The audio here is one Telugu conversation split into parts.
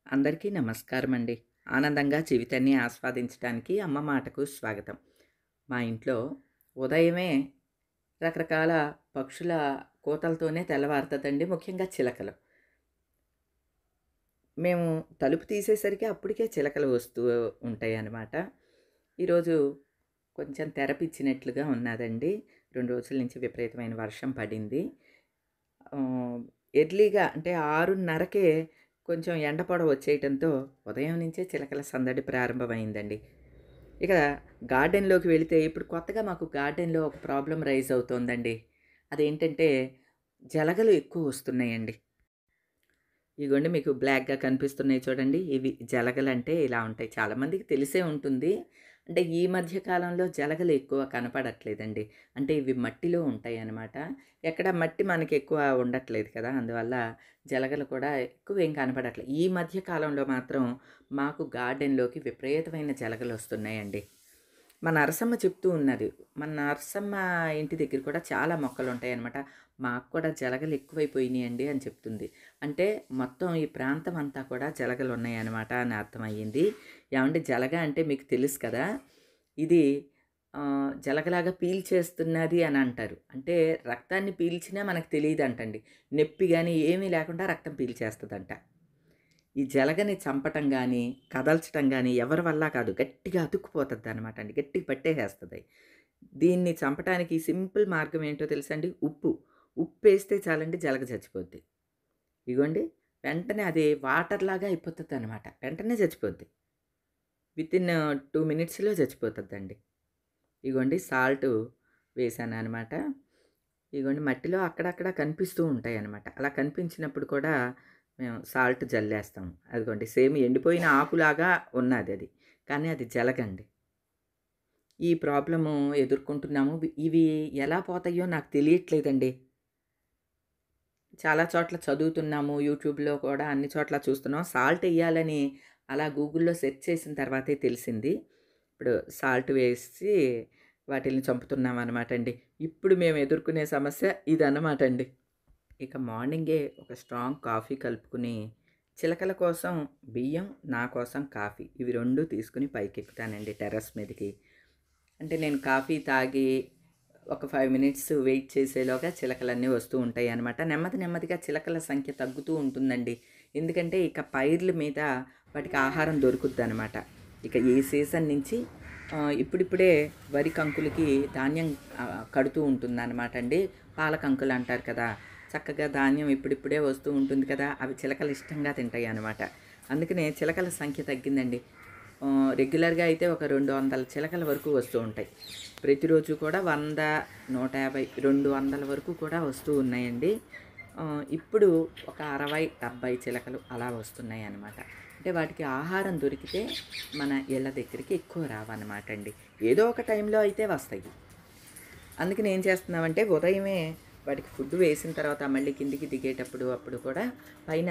అందరికీ నమస్కారం అండి. ఆనందంగా జీవితాన్ని ఆస్వాదించడానికి అమ్మ మాటకు స్వాగతం. మా ఇంట్లో ఉదయమే రకరకాల పక్షుల కూతలతోనే తెల్లవారుతదండి. ముఖ్యంగా చిలకలు. మేము తలుపు తీసేసరికి అప్పటికే చిలకలు వస్తూ ఉంటాయన్నమాట. ఈరోజు కొంచెం తెరపిచ్చినట్లుగా ఉన్నాదండి. 2 రోజుల నుంచి విపరీతమైన వర్షం పడింది. ఆహ్, ఎర్లీగా అంటే 6:30కే కొంచెం ఎండ పొడ వచ్చేయటంతో ఉదయం నుంచే చిలకల సందడి ప్రారంభమైందండి. ఇక గార్డెన్‌లోకి వెళితే ఇప్పుడు కొత్తగా మాకు గార్డెన్‌లో ఒక ప్రాబ్లమ్ రైజ్ అవుతోందండి. అదేంటంటే జలగలు ఎక్కువ వస్తున్నాయండి. ఇగోండి మీకు బ్లాక్‌గా కనిపిస్తున్నాయి చూడండి. ఇవి జలగలంటే ఇలా ఉంటాయి. చాలామందికి తెలిసే ఉంటుంది. అంటే ఈ మధ్య కాలంలో జలగలు ఎక్కువ కనపడట్లేదండి. అంటే ఇవి మట్టిలో ఉంటాయన్నమాట. ఎక్కడ మట్టి మనకెక్కువ ఉండట్లేదు కదా! అందువల్ల జలగలు కూడా ఎక్కువేం కనపడట్లే. ఈ మధ్య కాలంలో మాత్రం మాకు గార్డెన్‌లోకి విపరీతమైన జలగలొస్తున్నాయండి. మా నరసమ్మ చెప్తూ ఉన్నది. మన నరసమ్మ ఇంటి దగ్గర కూడా చాలా మొక్కలుంటాయనమాట. మాకు కూడా జలగలు ఎక్కువైపోయినియండి అని చెప్తుంది. అంటే మొత్తం ఈ ప్రాంతం అంతా కూడా జలగలున్నాయనమాట అని అర్థమయ్యింది. ఏవండీ జలగ అంటే మీకు తెలుసు కదా! ఇది జలగలాగా పీల్చేస్తున్నది అని అంటారు. అంటే రక్తాన్ని పీల్చినా మనకు తెలీదంటండి. నొప్పి గాని ఏమీ లేకుండా రక్తం పీల్చేస్తదంట. ఈ జలగని చంపటం గానీ, కదల్చటం గానీ ఎవరి వల్ల కాదు. గట్టిగా అతుక్కుపోతదనమాట అండి. గట్టిగా పట్టేసేస్తది. దీన్ని చంపటానికి సింపుల్ మార్గం ఏంటో తెలుసండి? ఉప్పు. ఉప్పేస్తే చాలండి జలగ చచ్చిపోద్ది. ఇగోండి వెంటనే అది వాటర్‌లాగా అయిపోతదనమాట. వెంటనే చచ్చిపోద్ది. వితిన్ 2 మినిట్స్‌లో చచ్చిపోతదండి. ఇగోండి సాల్టు వేశాననమాట. ఇగోండి మట్టిలో అక్కడక్కడ కనిపిస్తూ ఉంటాయనమాట. అలా కనిపించినప్పుడు కూడా మేము సాల్ట్ జల్లేస్తాం. అదిగోండి సేమ్ ఎండిపోయిన ఆకులాగా ఉన్నాదది. కానీ అది జలగండి. ఈ ప్రాబ్లము ఎదుర్కొంటున్నాము. ఇవి ఎలా పోతాయో నాకు తెలియట్లేదండి. చాలా చోట్ల చదువుతున్నాము. యూట్యూబ్‌లో కూడా అన్ని చోట్ల చూస్తున్నాం. సాల్ట్ ఎయ్యాలని అలా గూగుల్‌లో సెర్చ్ చేసిన తర్వాతే తెలిసింది. ఇప్పుడు సాల్ట్ వేసి వాటిల్ని చంపుతున్నామనమాటండి. ఇప్పుడు మేము ఎదుర్కొనే సమస్య ఇదనమాటండి. ఇక మార్నింగే ఒక స్ట్రాంగ్ కాఫీ కలుపుకొని, చిలకల కోసం బియ్యం, నా కోసం కాఫీ ఇవి 2 తీసుకొని పైకెక్కుతానండి టెర్రస్ మీదకి. అంటే నేను కాఫీ తాగి ఒక 5 మినిట్స్ వెయిట్ చేసేలోగా చిలకలన్నీ వస్తూ ఉంటాయనమాట. నెమ్మది నెమ్మదిగా చిలకల సంఖ్య తగ్గుతూ ఉంటుందండి. ఎందుకంటే ఇక పైర్ల మీద వాటికి ఆహారం దొరుకుద్దనమాట. ఇక ఈ సీజన్ నుంచి ఇప్పుడిప్పుడే వరి కంకులకి ధాన్యం కడుతూ ఉంటుందనమాట అండి. పాల కంకులు అంటారు కదా! చక్కగా ధాన్యం ఇప్పుడిప్పుడే వస్తూ ఉంటుంది కదా! అవి చిలకలు ఇష్టంగా తింటాయనమాట. అందుకనే చిలకల సంఖ్య తగ్గిందండి. రెగ్యులర్‌గా అయితే ఒక 200 చిలకల వరకు వస్తూ ఉంటాయి. ప్రతిరోజు కూడా 100, 150, 200 వరకు కూడా వస్తూ ఉన్నాయండి. ఇప్పుడు ఒక 60, 70 చిలకలు అలా వస్తున్నాయన్నమాట. అంటే వాటికి ఆహారం దొరికితే మన ఇళ్ళ దగ్గరికి ఎక్కువ రావన్నమాట అండి. ఏదో ఒక టైంలో అయితే వస్తాయి. అందుకని ఏం చేస్తున్నామంటే ఉదయమే వాటికి ఫుడ్ వేసిన తర్వాత మళ్ళీ కిందికి దిగేటప్పుడు అప్పుడు కూడా పైన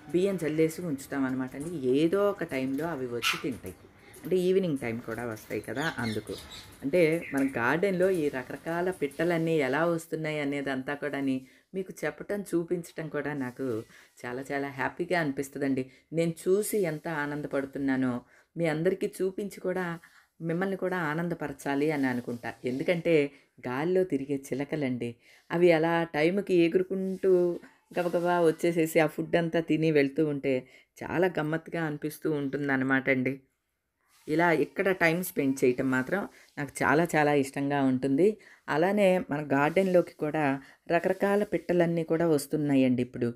బియ్యం చల్లేసి ఉంచుతామన్నమాట అండి. ఏదో ఒక టైంలో అవి వచ్చి తింటాయి. అంటే ఈవినింగ్ టైం కూడా వస్తాయి కదా అందుకు. అంటే మన గార్డెన్‌లో ఈ రకరకాల పిట్టలన్నీ ఎలా వస్తున్నాయి అనేదంతా కూడాని మీకు చెప్పటం, చూపించటం కూడా నాకు చాలా చాలా హ్యాపీగా అనిపిస్తదండి. నేను చూసి ఎంత ఆనందపడుతున్నానో మీ అందరికీ చూపించి కూడా మిమ్మల్ని కూడా ఆనందపరచాలి అని అనుకుంటా. ఎందుకంటే గాలిలో తిరిగే చిలకలండి. అవి అలా టైంకి ఎగురుకుంటూ గబగబా వచ్చేసేసి ఆ ఫుడ్ అంతా తిని వెళ్తూ ఉంటే చాలా గమ్మత్తుగా అనిపిస్తూ ఉంటుందన్నమాట అండి. ఇలా ఇక్కడ టైం స్పెండ్ చేయటం మాత్రం నాకు చాలా చాలా ఇష్టంగా ఉంటుంది. అలానే మన గార్డెన్‌లోకి కూడా రకరకాల పిట్టలన్నీ కూడా వస్తున్నాయండి ఇప్పుడు.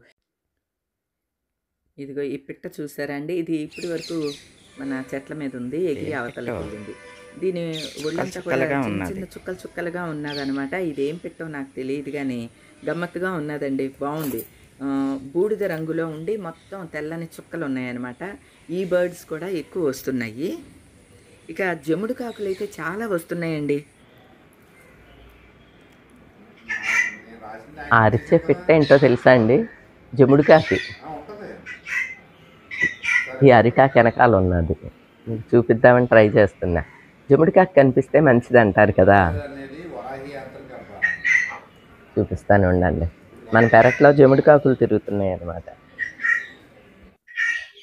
ఇదిగో ఈ పిట్ట చూసారా అండి? ఇది ఇప్పటి వరకు మన చెట్ల మీద ఉంది. ఎగిరి ఏం పిట్టో అవతలకెళ్ళింది. దీని చుక్కలు ఒళ్ళంతా కూడా చుక్కలుగా చిన్న ఉన్నది. చిన్న చుక్కలు చుక్కలుగా ఉన్నాదనమాట. ఇదేం పిట్టో నాకు తెలీదు గానీ గమ్మత్తుగా ఉన్నదండి. బావుంది. బూడిద రంగులో ఉండి మొత్తం తెల్లని చుక్కలున్నాయనమాట. ఈ బర్డ్స్ కూడా ఎక్కువ వస్తున్నాయి. ఇక జముడు కాకులైతే చాలా వస్తున్నాయండి. ఆ అరిచే పిట్ట ఏంటో తెలుసా అండి? జముడుకాకి. ఈ అరిటాకు వెనకాల ఉన్నది. మీకు చూపిద్దామని ట్రై చేస్తున్నా. జముడుకాకి కనిపిస్తే మంచిదంటారు కదా! చూపిస్తాను ఉండండి. మన పెరట్లో జముడుకాకులు తిరుగుతున్నాయన్నమాట.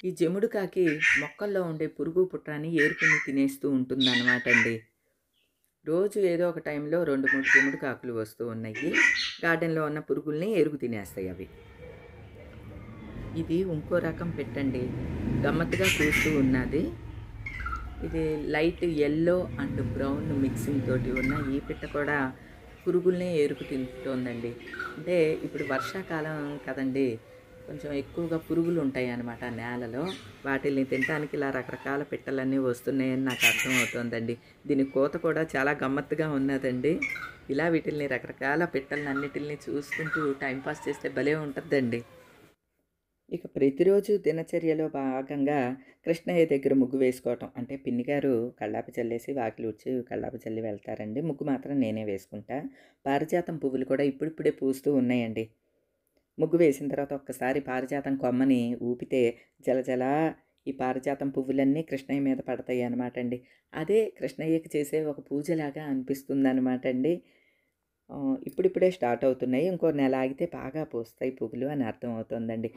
ఈ జముడుకాకి మొక్కల్లో ఉండే పురుగు పుట్రాన్ని ఏరుకుని తినేస్తూ ఉంటుందన్నమాట అండి. రోజు ఏదో ఒక టైంలో 2, 3 జముడుకాకులు వస్తూ ఉన్నాయి. గార్డెన్‌లో ఉన్న పురుగుల్ని ఎరుగు తినేస్తాయి అవి. ఇది ఇంకో రకం పెట్టండి. గమ్మత్తుగా చూస్తూ ఉన్నది. ఇది light yellow and brown mixing తోటి ఉన్న ఈ పిట్ట కూడా పురుగుల్నే ఏరుకు తింటోందండి. అంటే ఇప్పుడు వర్షాకాలం కదండీ! కొంచెం ఎక్కువగా పురుగులు ఉంటాయి అన్నమాట నేలలో. వాటిల్ని తినటానికి ఇలా రకరకాల పిట్టలన్నీ వస్తున్నాయని నాకు అర్థమవుతోందండి. దీని కోత కూడా చాలా గమ్మత్తుగా ఉన్నదండి. ఇలా వీటిల్ని రకరకాల పిట్టలనన్నిటిల్ని చూసుకుంటూ టైం పాస్ చేస్తే భలే ఉంటదండి. ఇక ప్రతిరోజు దినచర్యలో భాగంగా కృష్ణయ్య దగ్గర ముగ్గు వేసుకోవటం. అంటే పిన్ని గారు కల్లాపి చల్లేసి వాకిలి ఊడ్చి కల్లాపి చల్లి వెళ్తారండి. ముగ్గు మాత్రం నేనే వేసుకుంటా. పారిజాతం పువ్వులు కూడా ఇప్పుడిప్పుడే పూస్తూ ఉన్నాయండి. ముగ్గు వేసిన తర్వాత ఒక్కసారి పారిజాతం కొమ్మని ఊపితే జలజల ఈ పారిజాతం పువ్వులన్నీ కృష్ణయ్య మీద పడతాయి అనమాట అండి. అదే కృష్ణయ్యకి చేసే ఒక పూజలాగా అనిపిస్తుందనమాట అండి. ఇప్పుడిప్పుడే స్టార్ట్ అవుతున్నాయి. ఇంకో నెల ఆగితే బాగా పూస్తాయి పువ్వులు అని అర్థం అవుతుందండి.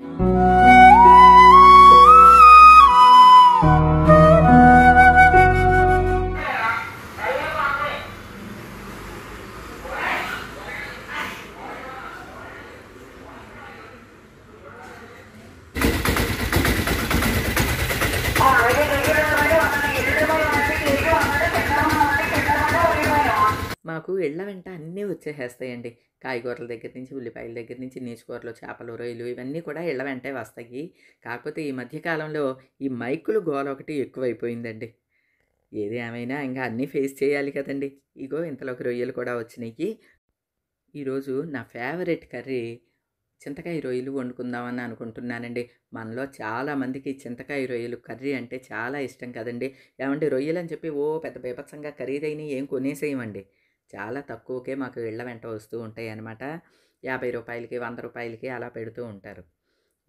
మాకు ఇళ్ళ వెంట అన్నీ వచ్చేసేస్తాయండి. కాయగూరల దగ్గర నుంచి, ఉల్లిపాయల దగ్గర నుంచి, నీచుకూరలు, చేపలు, రొయ్యలు ఇవన్నీ కూడా ఇళ్ళ వెంటే వస్తాయి. కాకపోతే ఈ మధ్య కాలంలో ఈ మైకులు గోల ఒకటి ఎక్కువైపోయిందండి. ఏది ఏమైనా ఇంకా అన్నీ ఫేస్ చేయాలి కదండీ! ఇగో ఇంతలోకి రొయ్యలు కూడా వచ్చినాయి. ఈరోజు నా ఫేవరెట్ కర్రీ చింతకాయ రొయ్యలు వండుకుందామని అనుకుంటున్నానండి. మనలో చాలామందికి చింతకాయ రొయ్యలు కర్రీ అంటే చాలా ఇష్టం కదండీ! ఏమంటే రొయ్యలని చెప్పి పెద్ద బీభత్సంగా ఖరీదైనవి ఏం కొనేసేయమండి. చాలా తక్కువకే మాకు ఇళ్ళ వెంట వస్తూ ఉంటాయన్నమాట. రూ. 50కి, రూ. 100కి అలా పెడుతూ ఉంటారు.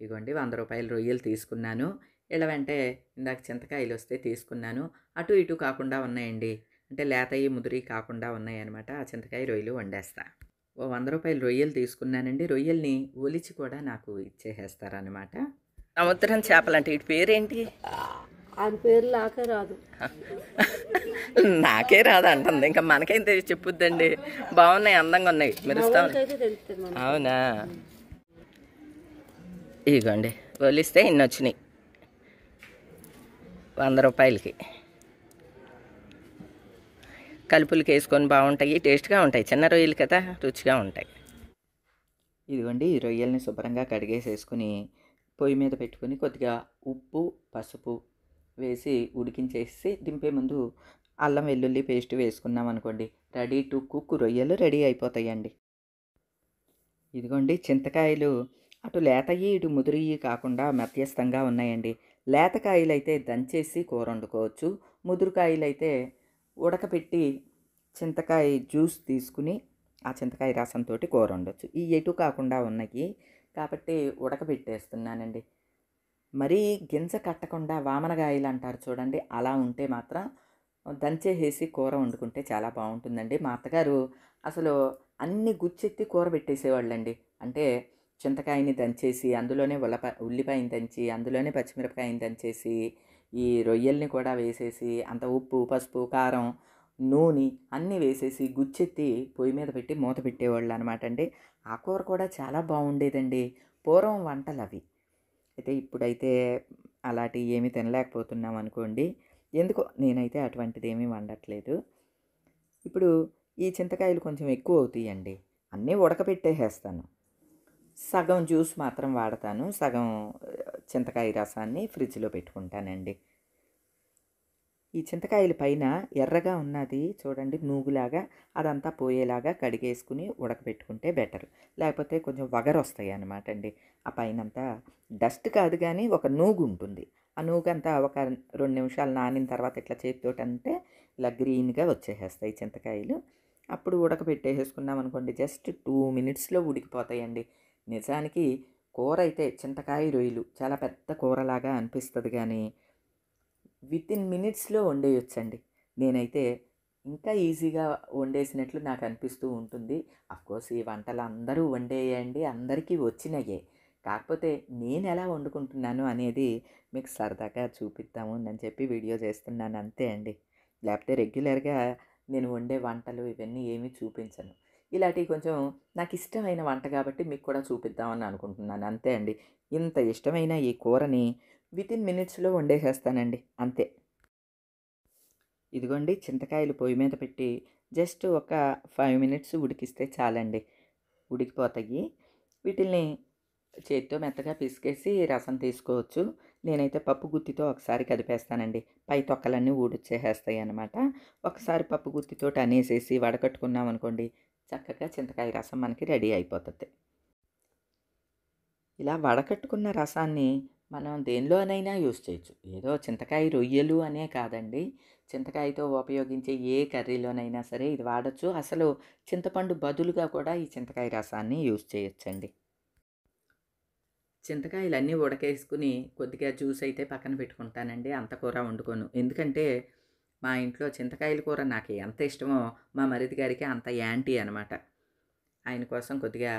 ఇగోండి రూ. 100 రొయ్యలు తీసుకున్నాను. ఇళ్ళ వెంటే ఇందాక చింతకాయలు వస్తే తీసుకున్నాను. అటు ఇటు కాకుండా ఉన్నాయండి. అంటే లేతయి, ముదిరి కాకుండా ఉన్నాయన్నమాట. ఆ చింతకాయ రొయ్యలు వండేస్తా. రూ. 100 రొయ్యలు తీసుకున్నానండి. రొయ్యల్ని ఒలిచి కూడా నాకు ఇచ్చేసేస్తారనమాట. సముద్రం చేపలంటే వీటి పేరేంటి? ఆయన పేరు నాకే రాదు. నాకే రాదు అంటుంది. ఇంకా మనకేం తెలిసి చెప్పుద్దండి. బాగున్నాయి, అందంగా ఉన్నాయి, మెరుస్తా ఉన్నాయి. అయితే తెలుస్తుంది మనకి. అవునా? ఇదిగోండి ఒలిస్తే ఇన్ని వచ్చినాయి రూ. 100కి. కలుపులకి వేసుకొని బాగుంటాయి, టేస్ట్గా ఉంటాయి. చిన్న రొయ్యలు కదా, రుచిగా ఉంటాయి. ఇదిగోండి ఈ రొయ్యల్ని శుభ్రంగా కడిగేసేసుకుని పొయ్యి మీద పెట్టుకొని కొద్దిగా ఉప్పు, పసుపు వేసి ఉడికించేసి దింపే ముందు అల్లం వెల్లుల్లి పేస్ట్ వేసుకున్నాం అనుకోండి, రెడీ టు కుక్ రొయ్యలు రెడీ అయిపోతాయండి. ఇదిగోండి చింతకాయలు అటు లేతయి ఇటు ముదిరియి కాకుండా మధ్యస్థంగా ఉన్నాయండి. లేతకాయలు అయితే దంచేసి కూర వండుకోవచ్చు. ముదురుకాయలు అయితే ఉడకపెట్టి చింతకాయ జ్యూస్ తీసుకుని ఆ చింతకాయ రసంతో కూర వండొచ్చు. ఈ ఎటు కాకుండా ఉన్నాయి కాబట్టి ఉడకబెట్టేస్తున్నానండి. మరీ గింజ కట్టకుండా వామనగాయలు అంటారు చూడండి, అలా ఉంటే మాత్రం దంచేసేసి కూర వండుకుంటే చాలా బాగుంటుందండి. మా అత్తగారు అసలు అన్ని గుచ్చెత్తి కూర పెట్టేసేవాళ్ళండి. అంటే చింతకాయని దంచేసి అందులోనే ఉల్లిపాయని దంచి అందులోనే పచ్చిమిరపకాయని దంచేసి ఈ రొయ్యల్ని కూడా వేసేసి అంత ఉప్పు, పసుపు, కారం, నూనె అన్నీ వేసేసి గుచ్చెత్తి పొయ్యి మీద పెట్టి మూత పెట్టేవాళ్ళు అనమాట అండి. ఆ కూర కూడా చాలా బాగుండేదండి. పూర్వం వంటలు అవి. అయితే ఇప్పుడైతే అలాంటివి ఏమీ తినలేకపోతున్నాం అనుకోండి. ఎందుకో నేనైతే అటువంటిది ఏమీ వండట్లేదు. ఇప్పుడు ఈ చింతకాయలు కొంచెం ఎక్కువ అవుతాయండి. అన్నీ ఉడకబెట్టేసేస్తాను. సగం జ్యూస్ మాత్రం వాడతాను. సగం చింతకాయ రసాన్ని ఫ్రిడ్జ్లో పెట్టుకుంటానండి. ఈ చింతకాయల పైన ఎర్రగా ఉన్నది చూడండి నూగులాగా, అదంతా పోయేలాగా కడిగేసుకుని ఉడకబెట్టుకుంటే బెటర్. లేకపోతే కొంచెం వగరు వస్తాయి అన్నమాట అండి. ఆ పైనంతా డస్ట్ కాదు కానీ ఒక నూగు ఉంటుంది. ఆ నూగంతా ఒక 2 నిమిషాలు నానిన తర్వాత ఇట్లా చేతితోటి అంటే ఇలా గ్రీన్గా వచ్చేసేస్తాయి చింతకాయలు. అప్పుడు ఉడకబెట్టేసుకున్నాం అనుకోండి, జస్ట్ 2 మినిట్స్లో ఉడికిపోతాయండి. నిజానికి కూర అయితే చింతకాయ రొయ్యలు చాలా పెద్ద కూరలాగా అనిపిస్తుంది కానీ వితిన్ మినిట్స్లో వండేయొచ్చండి. నేనైతే ఇంకా ఈజీగా వండేసినట్లు నాకు అనిపిస్తూ ఉంటుంది. అఫ్కోర్స్ ఈ వంటలు అందరూ వండేయండి, అందరికీ వచ్చినాయే. కాకపోతే నేను ఎలా వండుకుంటున్నాను అనేది మీకు సరదాగా చూపిద్దాము అని చెప్పి వీడియో చేస్తున్నాను అంతే అండి. లేకపోతే రెగ్యులర్గా నేను వండే వంటలు ఇవన్నీ ఏమీ చూపించను. ఇలాంటివి కొంచెం నాకు ఇష్టమైన వంట కాబట్టి మీకు కూడా చూపిద్దామని అనుకుంటున్నాను అంతే అండి. ఇంత ఇష్టమైన ఈ కూరని వితిన్ మినిట్స్లో వండేసేస్తానండి అంతే. ఇదిగోండి చింతకాయలు పొయ్యి మీద పెట్టి జస్ట్ ఒక 5 మినిట్స్ ఉడికిస్తే చాలండి, ఉడికిపోతాయి. వీటిల్ని చేత్తో మెత్తగా పిసికేసి రసం తీసుకోవచ్చు. నేనైతే పప్పు గుత్తితో ఒకసారి కదిపేస్తానండి. పై తొక్కలన్నీ ఊడొచ్చేసేస్తాయి అన్నమాట. ఒకసారి పప్పు గుత్తితోటి అనేసేసి వడకట్టుకున్నాం అనుకోండి, చక్కగా చింతకాయ రసం మనకి రెడీ అయిపోతుంది. ఇలా వడకట్టుకున్న రసాన్ని మనం దేనిలోనైనా యూజ్ చేయొచ్చు. ఏదో చింతకాయ రొయ్యలు అనే కాదండి, చింతకాయతో ఉపయోగించే ఏ కర్రీలోనైనా సరే ఇది వాడచ్చు. అసలు చింతపండు బదులుగా కూడా ఈ చింతకాయ రసాన్ని యూజ్ చేయొచ్చండి. చింతకాయలన్నీ ఉడకేసుకుని కొద్దిగా జ్యూస్ అయితే పక్కన పెట్టుకుంటానండి. అంత కూర వండుకోను. ఎందుకంటే మా ఇంట్లో చింతకాయల కూర నాకు ఎంత ఇష్టమో మా మరిది గారికి అంత యాంటీ అనమాట. ఆయన కోసం కొద్దిగా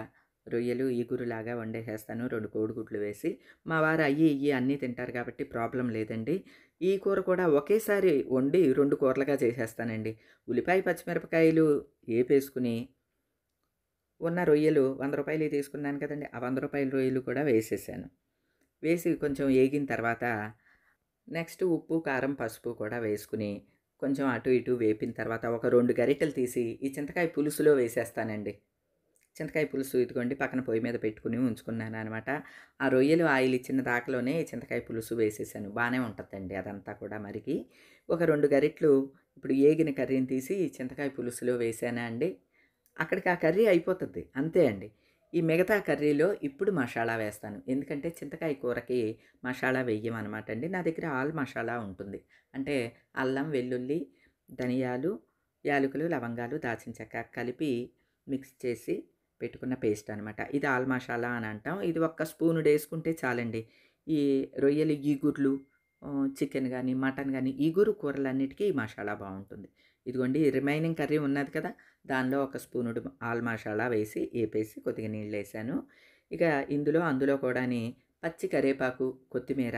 రొయ్యలు ఈగురులాగా వండేసేస్తాను 2 కోడిగుడ్లు వేసి. మా వారు అయ్యి ఇయ్యి అన్నీ తింటారు కాబట్టి ప్రాబ్లం లేదండి. ఈ కూర కూడా ఒకేసారి వండి 2 కూరలుగా చేసేస్తానండి. ఉల్లిపాయ పచ్చిమిరపకాయలు ఏపేసుకుని ఉన్న రొయ్యలు రూ. 100 తీసుకున్నాను కదండి, ఆ రూ. 100 రొయ్యలు కూడా వేసేసాను. వేసి కొంచెం ఏగిన తర్వాత నెక్స్ట్ ఉప్పు కారం పసుపు కూడా వేసుకుని కొంచెం అటు ఇటు వేపిన తర్వాత ఒక 2 గరిటెలు తీసి ఈ చింతకాయ పులుసులో వేసేస్తానండి. చింతకాయ పులుసు ఇదిగోండి పక్కన పొయ్యి మీద పెట్టుకుని ఉంచుకున్నాను అనమాట. ఆ రొయ్యలు ఆయిల్ ఇచ్చిన దాకలోనే చింతకాయ పులుసు వేసేసాను. బాగానే ఉంటుందండి అదంతా కూడా మరిగి. ఒక 2 గరిటెలు ఇప్పుడు ఏగిన కర్రీని తీసి చింతకాయ పులుసులో వేసానా అండి, అక్కడికి ఆ కర్రీ అయిపోతుంది అంతే అండి. ఈ మిగతా కర్రీలో ఇప్పుడు మసాలా వేస్తాను. ఎందుకంటే చింతకాయ కూరకి మసాలా వెయ్యమనమాట అండి. నా దగ్గర ఆల్ మసాలా ఉంటుంది. అంటే అల్లం, వెల్లుల్లి, ధనియాలు, యాలకులు, లవంగాలు, దాల్చిన చెక్క కలిపి మిక్స్ చేసి పెట్టుకున్న పేస్ట్ అనమాట. ఇది ఆల్ మసాలా అని అంటాం. ఇది ఒక్క స్పూనుడు వేసుకుంటే చాలండి. ఈ రొయ్యలు ఈగుర్లు, చికెన్ కానీ మటన్ కానీ ఈగురు కూరలన్నిటికీ ఈ మసాలా బాగుంటుంది. ఇదిగోండి రిమైనింగ్ కర్రీ ఉన్నది కదా, దానిలో ఒక స్పూనుడు ఆల్ మసాలా వేసి ఏపేసి కొద్దిగా నీళ్ళు వేసాను. ఇక అందులో కూడాని పచ్చి కరివేపాకు, కొత్తిమీర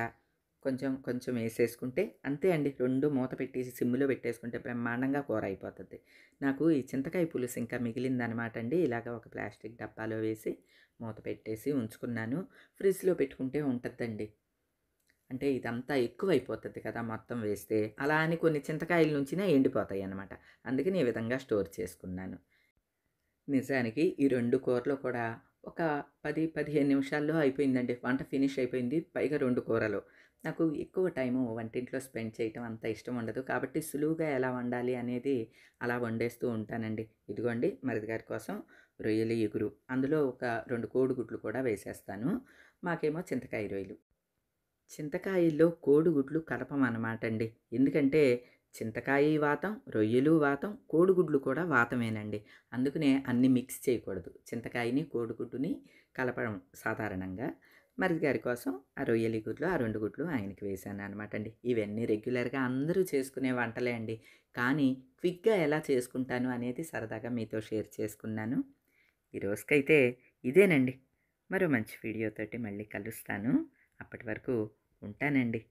కొంచెం కొంచెం వేసేసుకుంటే అంతే అండి. 2 మూత పెట్టేసి సిమ్లో పెట్టేసుకుంటే బ్రహ్మాండంగా కూర అయిపోతుంది. నాకు ఈ చింతకాయ పులుసు ఇంకా మిగిలిందనమాట అండి. ఇలాగ ఒక ప్లాస్టిక్ డబ్బాలో వేసి మూత పెట్టేసి ఉంచుకున్నాను. ఫ్రిడ్జ్లో పెట్టుకుంటే ఉంటుందండి. అంటే ఇదంతా ఎక్కువైపోతుంది కదా మొత్తం వేస్తే, అలా అని కొన్ని చింతకాయల నుంచినే ఎండిపోతాయి అన్నమాట. అందుకని ఈ విధంగా స్టోర్ చేసుకున్నాను. నిజానికి ఈ 2 కూరలు కూడా ఒక 10-15 నిమిషాల్లో అయిపోయిందండి. వంట ఫినిష్ అయిపోయింది. పైగా 2 కూరలు. నాకు ఎక్కువ టైము వంటింట్లో స్పెండ్ చేయటం అంత ఇష్టం ఉండదు. కాబట్టి సులువుగా ఎలా వండాలి అనేది అలా వండేస్తూ ఉంటానండి. ఇదిగోండి మరిది గారి కోసం రొయ్యలు ఎగురు, అందులో ఒక 2 కోడిగుడ్లు కూడా వేసేస్తాను. మాకేమో చింతకాయ రొయ్యలు. చింతకాయల్లో కోడిగుడ్లు కలపమన్నమాట అండి. ఎందుకంటే చింతకాయ వాతం, రొయ్యలు వాతం, కోడిగుడ్లు కూడా వాతమేనండి. అందుకనే అన్నీ మిక్స్ చేయకూడదు. చింతకాయని కోడిగుడ్డుని కలపడం సాధారణంగా. మరిది గారి కోసం ఆ రొయ్యలి గుడ్లు, ఆ 2 గుడ్లు ఆయనకి వేశాను అనమాట అండి. ఇవన్నీ రెగ్యులర్గా అందరూ చేసుకునే వంటలే అండి. కానీ క్విక్గా ఎలా చేసుకుంటాను అనేది సరదాగా మీతో షేర్ చేసుకున్నాను. ఈ రోజుకైతే ఇదేనండి. మరో మంచి వీడియోతోటి మళ్ళీ కలుస్తాను. అప్పటి వరకు ఉంటానండి.